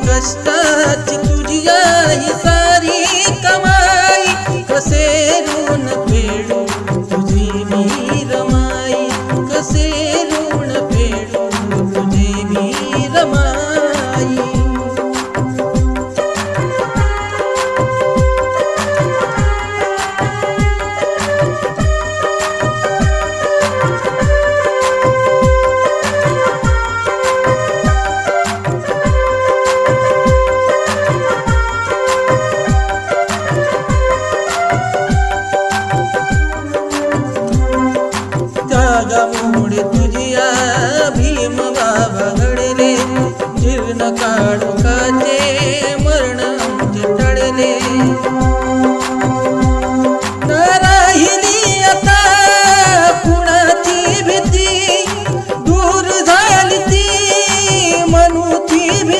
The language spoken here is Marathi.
कष्टाची तुझी आई सारी कमाई, कसे ऋण फेडू तुझी मी रमाई, कसे ऋण फेडू तुझी मी रमाई. त्यागामुळे तुझिया भीम बाबा घडले, जीर्ण काढोकाचे मरण